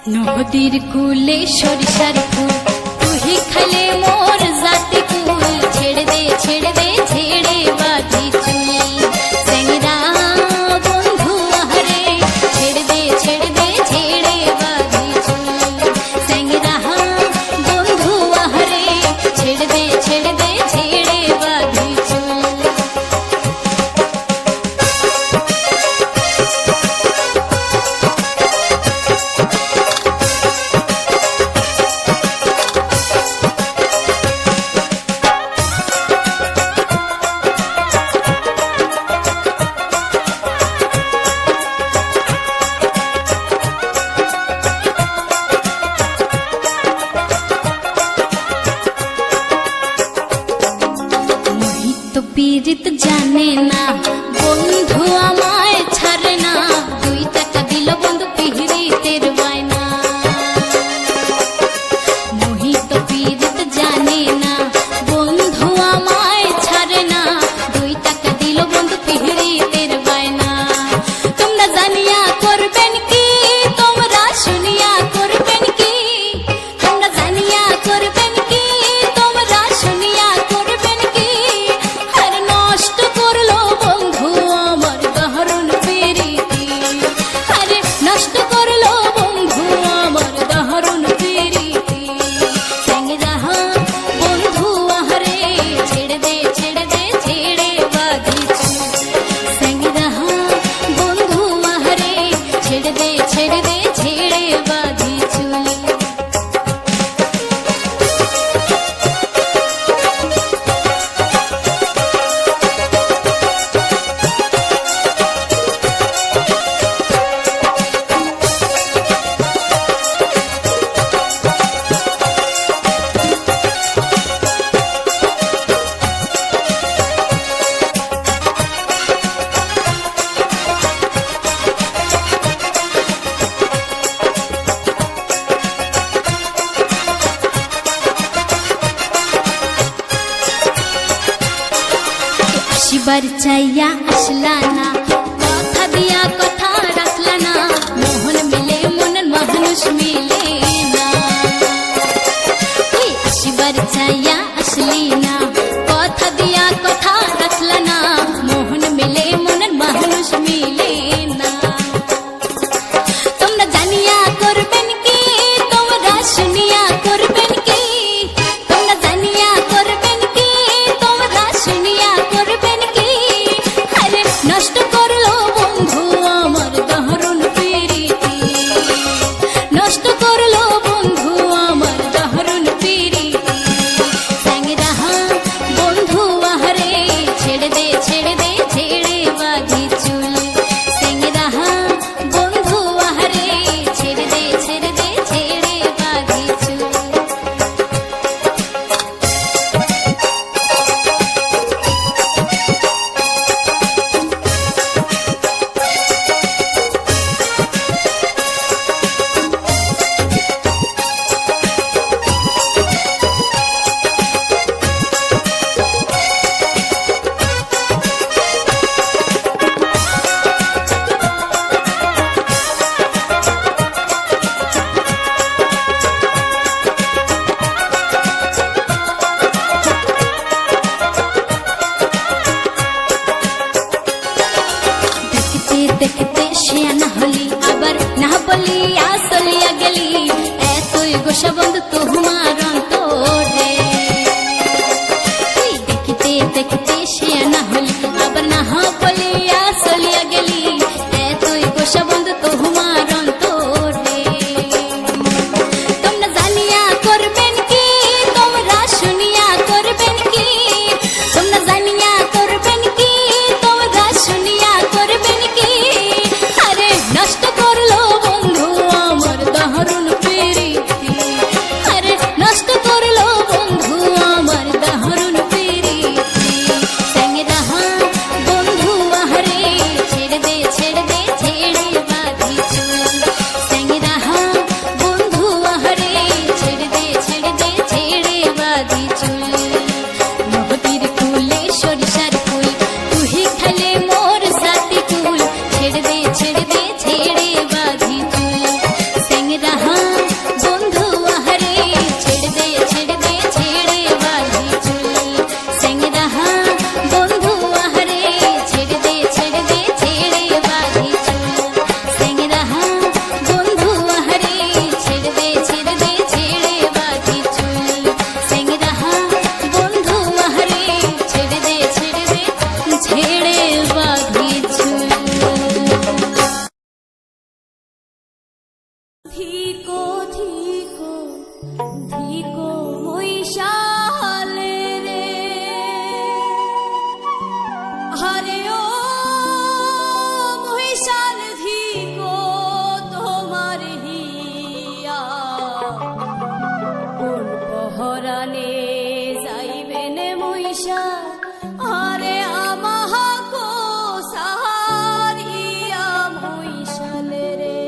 নদীর কূলে সরিষার ফুল তুই খাইলে মোর জাতি কুল ছেড়ে দে ছেড়ে দে ছেড়ে বাঁধি চুল স্যাংরা বন্ধু আহারে ছেড়ে দে ছেড়ে দে ছেড়ে বাঁধি চুল স্যাংরা বন্ধু আহারে ছেড়ে দে ছেড়ে দে ছেড়ে বাঁধি চুল। তো পীড়িত জানে না বন্ধু আমায় ছাড়ে না 2 টাকা দিল বন্ধু পিহিরিতের বায়না মোহিত পীড়িত জানে না বন্ধু আমায় ছাড়ে না 2 টাকা দিল বন্ধু পিহিরিতের বায়না তোমরা জানিয়া করবেন কি তোমরা শুনিয়া করবেন কি তোমরা জানিয়া করবেন কি তোমরা শুনিয়া করবেন কি আর নষ্ট করলো বন্ধু আমার দারুণ প্রীতি আরে নষ্ট করলো বন্ধু আমার দারুণ প্রীতি স্যাংরা বন্ধু আহারে ছেড়ে দে ছেড়ে দে ছেড়ে বাঁধি চুল স্যাংরা বন্ধু আহারে ছেড়ে দে ছেড়ে দে ছেড়ে বাঁধি চুল। আসিবার চাইয়া আসলা না কথা দিয়া কথা রাখলা না মোহন মিলে মনের মানুষ মিলে না আসিবার চাইয়া আসলি না কথা দিয়া কথা রাখলা না মোহন মিলে মনের মানুষ মিলে না তোমরা জানিয়া করবেন কি তোমরা শুনিয়া করবেন কি তোমরা জানিয়া করবেন কি তোমরা শুনিয়া করবেন কি আরে নষ্ট করলো বন্ধু আমার দারুণ প্রীতি নষ্ট করলো বন্ধু আমার দারুণ প্রীতি স্যাংরা বন্ধু আহারে ছেড়ে দে ছেড়ে দে ছেড়ে বাঁধি চুল স্যাংরা বন্ধু আহারে ছেড়ে দে ছেড়ে দে ছেড়ে বাঁধি চুল। দেখতে দেখতে শিয়ানা হলি আবার না বলিয়া চলিয়া গেলি এতই গোসা বন্ধু তোমার অন্তরে দেখতে দেখতে শিয়ানা হলি আবার না বলিয়া চলিয়া গেলি এতই গোসা বন্ধু তোমার অন্তরে তোমরা জানিয়া করবেন কি তোমরা শুনিয়া করবেন কি তোমরা জানিয়া করবেন কি তোমরা শুনিয়া করবেন কি আরে নষ্ট করলো বন্ধু আমার দারুণ প্রীতি আরে ধিকো ধিকো ধিকো মহিষালে রে, হরে ও মহিষাল ধিকো তোমার হিয়া, কোন পহরানে যাইবেন মহিষা, হরে আমাহাকো সাহারিয়া মহিষাল রে।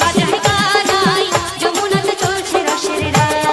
বাজায় গানাই, যমুনাতে চলছে রসের রায়।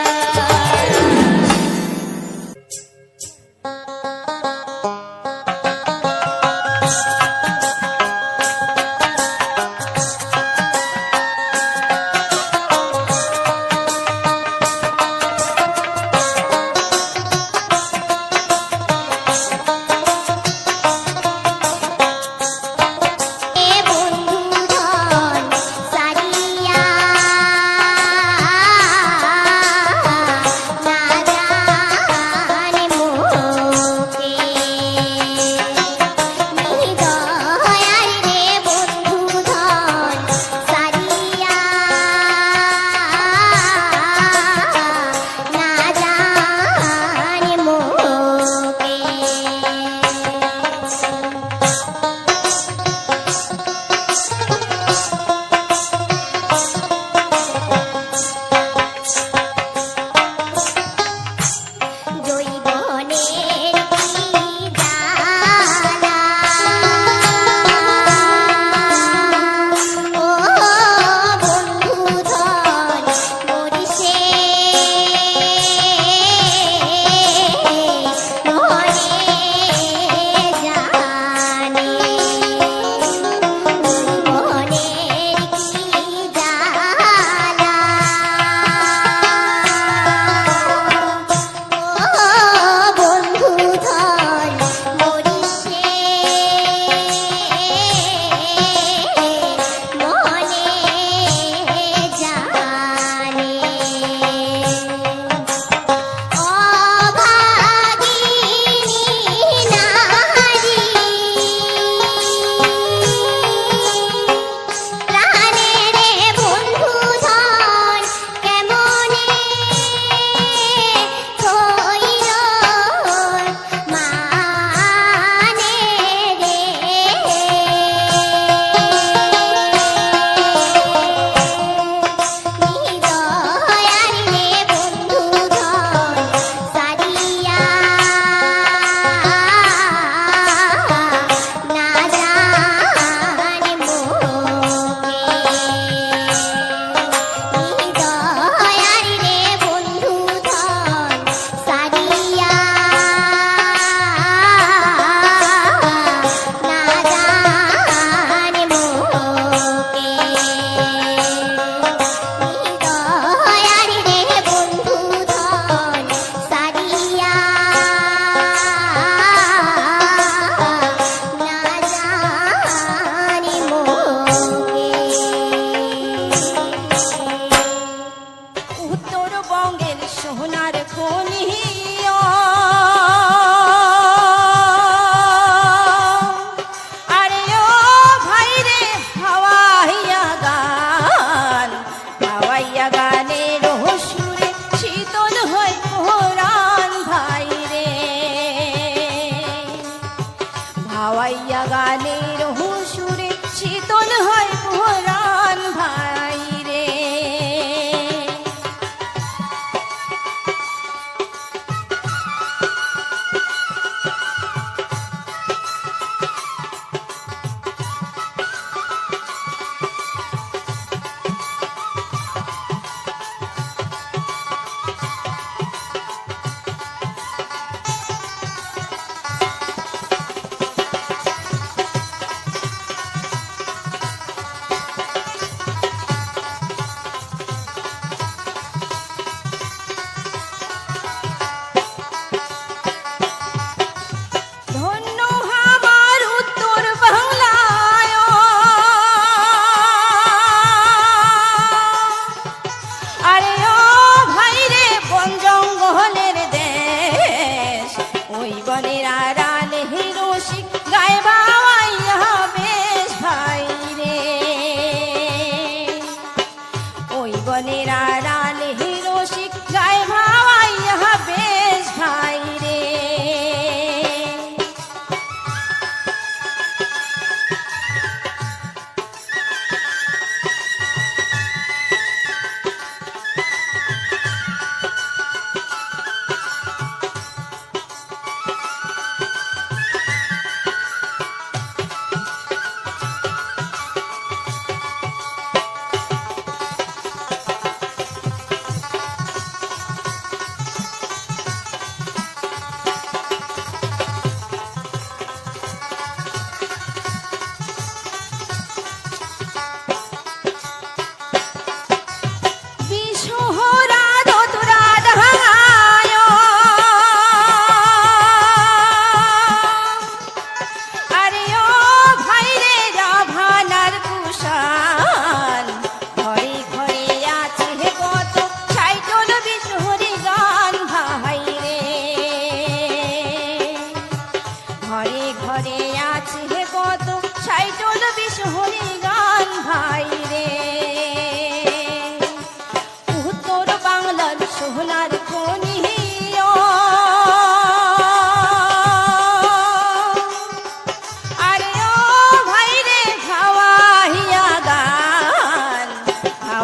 ভাওয়াইয়া গানের হুসুরে শীতল হয় পুরাণ ভাই রে।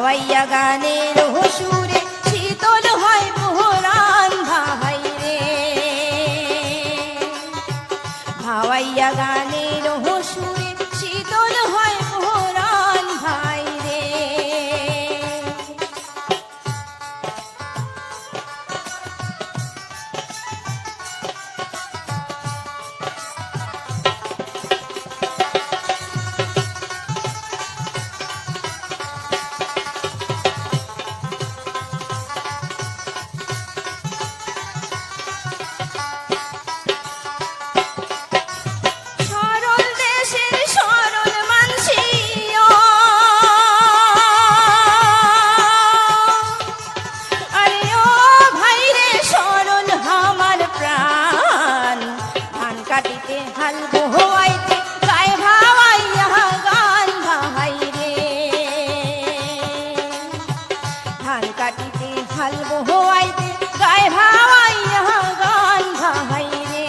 ভাওয়াইয়া গানের সুরে শীতল হয় পরাণ ভাই রে। ভাওয়াইয়া গানের সুরে শীতল হয় পরাণ ভাই রে। সরল দেশের সরল মানসিও আরে ও ভাই রে সরল আমার প্রাণ। ধান কাটিতে হাল বোয়াইতে গায়ে ভাওয়াইয়া গান ভাই রে। ধান কাটিতে হাল বোয়াইতে গায়ে ভাওয়াইয়া গান ভাই রে।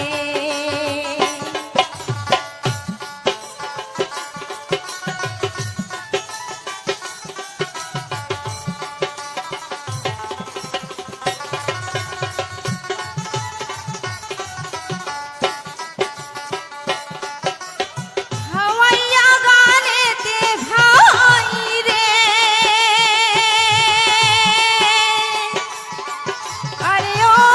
ভাওয়াইয়া গানেতে ভাই রে আরে ও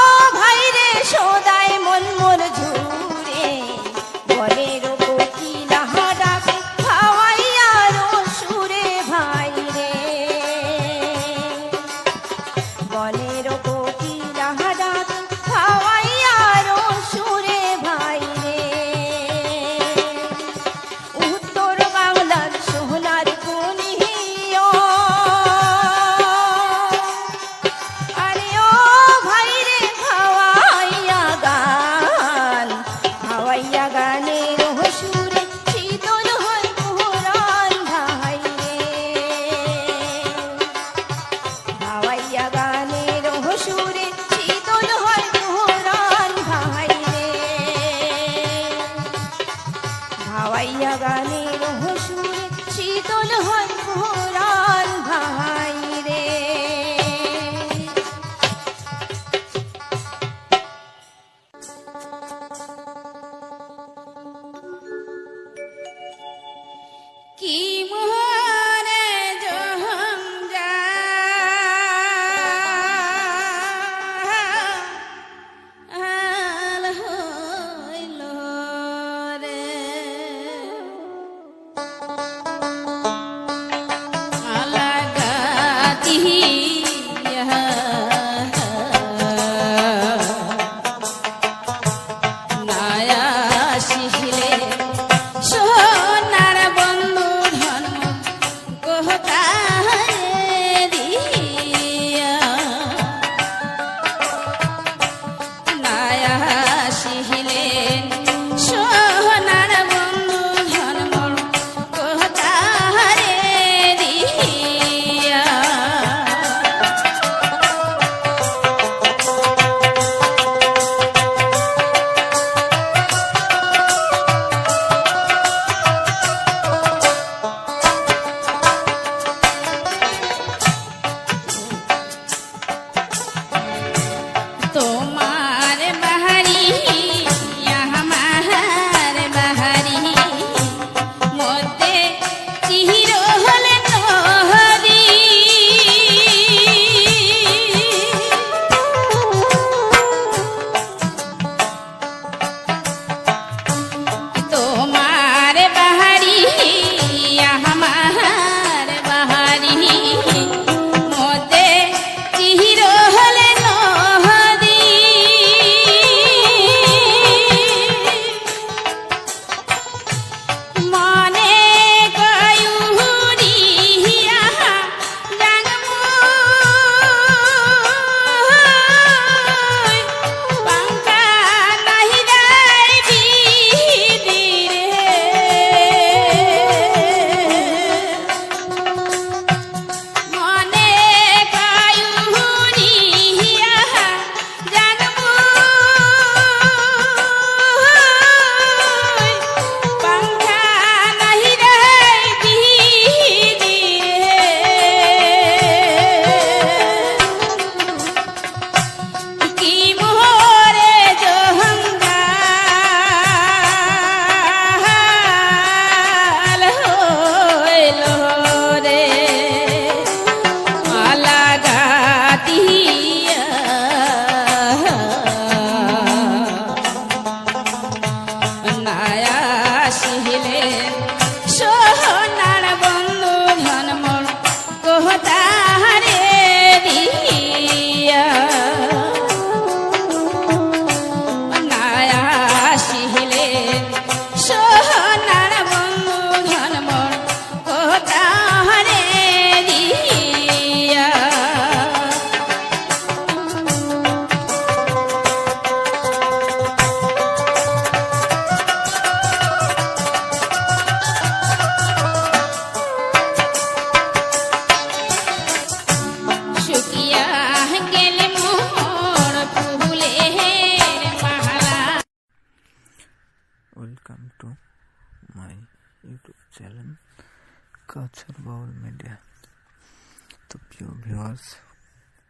প্রিয় ভিউয়ার্স,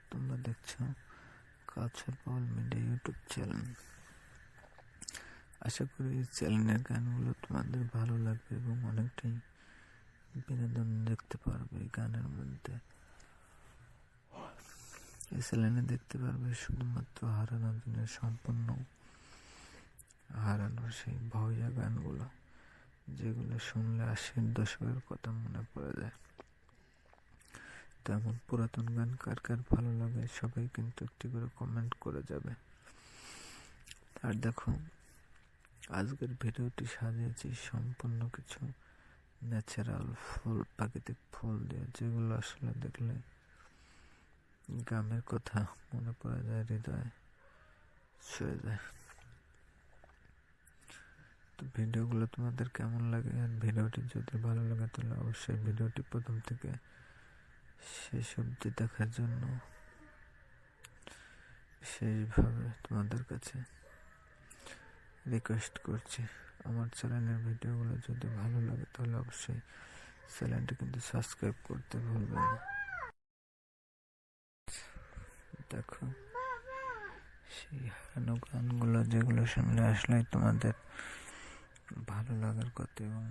তোমরা দেখছো কাছর পাউল মিডিয়া ইউটিউব চ্যানেল। আশা করি এই চ্যানেলের গানগুলো তোমাদের ভালো লাগবে এবং অনেকটাই বিনোদন দেখতে পারবে। এই গানের মধ্যে এই চ্যানেলে দেখতে পারবে শুধুমাত্র হারানো দিনের সম্পূর্ণ হারানো সেই ভয়া গানগুলো, যেগুলো শুনলে 80-এর দশকের কথা মনে পড়ে যায়। তেমন পুরাতন গান কার কার ভালো লাগে সবাই কিন্তু একটি করে কমেন্ট করে যাবে। আর দেখো, আজকের ভিডিওটি সাজিয়েছি সম্পূর্ণ কিছু ন্যাচারাল ফুল, প্রাকৃতিক ফুল দিয়ে, যেগুলো আসলে দেখলে গ্রামের কথা মনে পড়ে যায়, হৃদয় ছুঁয়ে যায়। তো ভিডিওগুলো তোমাদের কেমন লাগে, আর ভিডিওটি যদি ভালো লাগে তাহলে অবশ্যই ভিডিওটি প্রথম থেকে শেষ অবধি দেখার জন্য বিশেষভাবে তোমাদের কাছে রিকোয়েস্ট করছি। আমার চ্যানেলের ভিডিওগুলো যদি ভালো লাগে তাহলে অবশ্যই চ্যানেলটি কিন্তু সাবস্ক্রাইব করতে ভুলবেন না। দেখো, সেই হারানো গানগুলো যেগুলো শুনলে আসলে তোমাদের ভালো লাগার কথা, এবং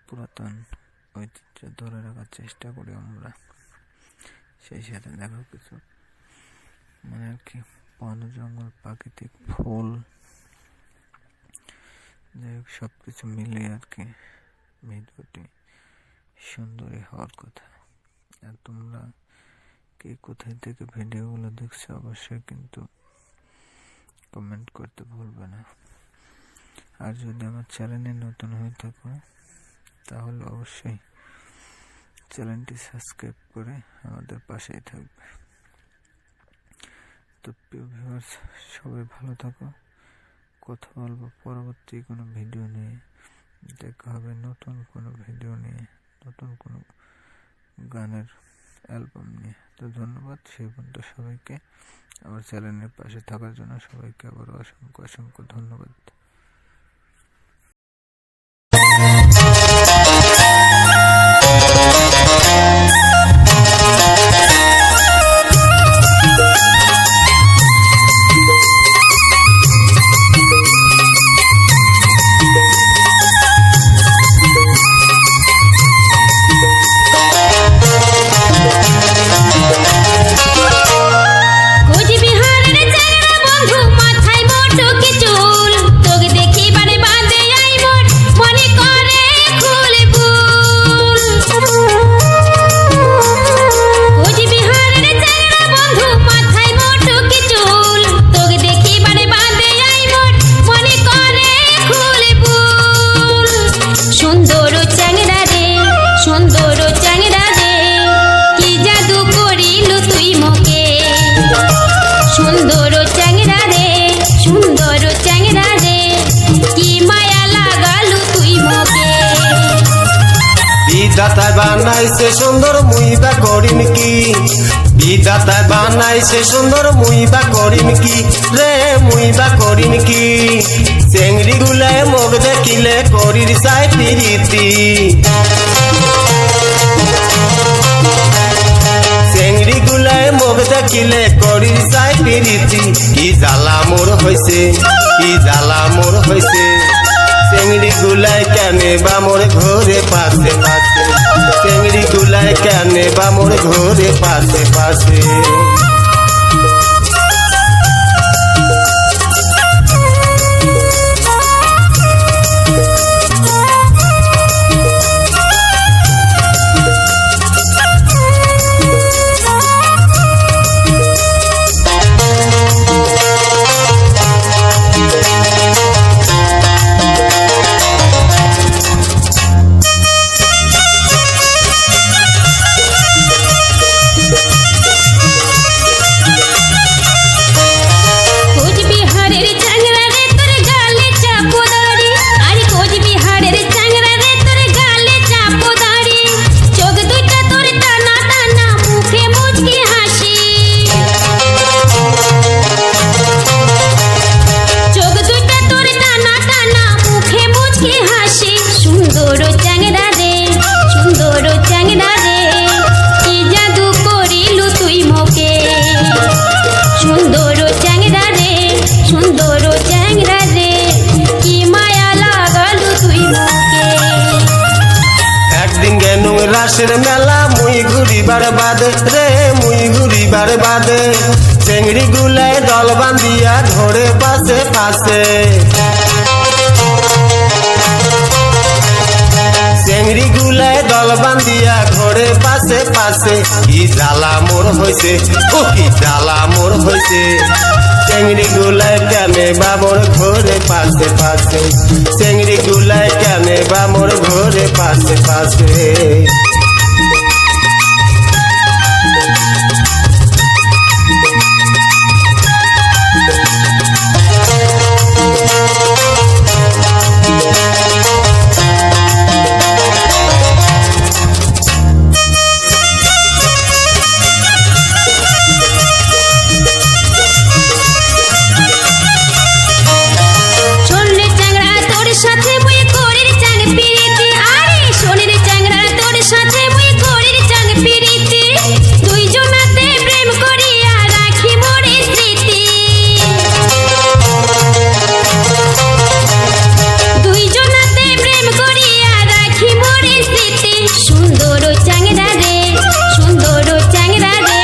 পুরাতন ঐতিহ্য ধরে রাখার চেষ্টা করি আমরা। সেই সাথে দেখো কিছু মানে আর কি বন জঙ্গল, প্রাকৃতিক ফুল, যাই হোক সব কিছু মিলিয়ে আর কি ভিডিওটি সুন্দরী হওয়ার কথা। আর তোমরা কে কোথায় থেকে ভিডিওগুলো দেখছো অবশ্যই কিন্তু কমেন্ট করতে ভুলবে না। আর যদি আমার চ্যানেলে নতুন হয়ে থাকো তাহলে অবশ্যই চ্যানেলটি সাবস্ক্রাইব করে আমাদের পাশেই থাকবে। তো প্রিয় ভিউয়ার্স, সবাই ভালো থাকো। কথা বলবো পরবর্তী কোনো ভিডিও নিয়ে, দেখা হবে নতুন কোনো ভিডিও নিয়ে, নতুন কোনো গানের অ্যালবাম নিয়ে। তো ধন্যবাদ সেই পর্যন্ত সবাইকে, আমার চ্যানেলের পাশে থাকার জন্য সবাইকে আবার অসংখ্য অসংখ্য ধন্যবাদ। বিধাতায় বানাইছে সুন্দর মুইবা করিম কি, বিধাতায় বানাইছে সুন্দর মুইবা করিম কি রে, মুইবা করিম কি। চেংড়ি গুলায় মুখ দেখিলে করির চাই প্রীতি, চেংড়ি গুলায় মুখ দেখিলে করির চাই প্রীতি। কি জ্বালা মোর হইছে, কি জ্বালা মোর হইছে, চেংড়ি গুলায় কেনে বা মোর ঘরে পাশে পাশে, চেংড়ি গুলায় কেনে বা মোর ঘরে পাশে পাশে। বাদে রে মুই ঘুরিবার বাদে চেংড়ি গুলায় দল বান্ধিয়া ঘরে পাশে পাশে চেংড়ি গুলায় দল বান্ধিয়া ঘরে পাশে পাশে কি জ্বালা মোর হইছে ও কি জ্বালা মোর হইছে চেংড়ি গুলায় কেনে বা মোর ঘরে পাশে পাশে চেংড়ি গুলায় কেনে বা মোর ঘরে পাশে পাশে শোনে চ্যাংড়া তোর সাথে মুই করির চাং পিরিতি আরে শোনে রে চ্যাংড়া তোর সাথে মুই করির চাং পিরিতি দুইজনাতে প্রেম করিয়া রাখি মোরে স্মৃতি দুইজনাতে প্রেম করিয়া রাখি মোরে স্মৃতি সুন্দর চ্যাংড়া রে সুন্দর চ্যাংড়া রে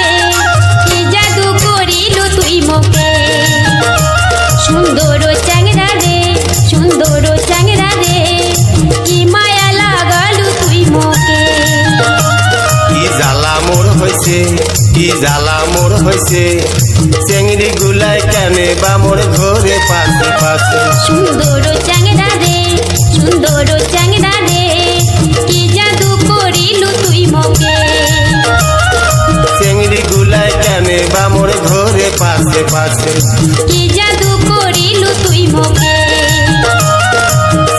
কি জাদু করিল তুই মোকে সুন্দর চ্যাংড়া রে সুন্দর চ্যাংড়া রে কি মায়া লাগালু তুই মোকে কি জ্বালা মোর হইছে কি জ্বালা মোর হইছে চেংড়ি গুলায় কেনে বা মোর ঘরে পাশে পাশে সুন্দর চ্যাংড়া রে সুন্দর চ্যাংড়া রে কি জাদু করিলু তুই মোকে চেংড়ি গুলায় কেনে বা মোর ঘরে পাশে পাশে কি জাদু করিলু তুই মোকে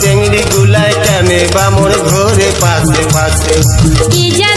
চেংড়ি গুলায় কেনে বা মোর ঘরে পাশে পাশে কি জাদু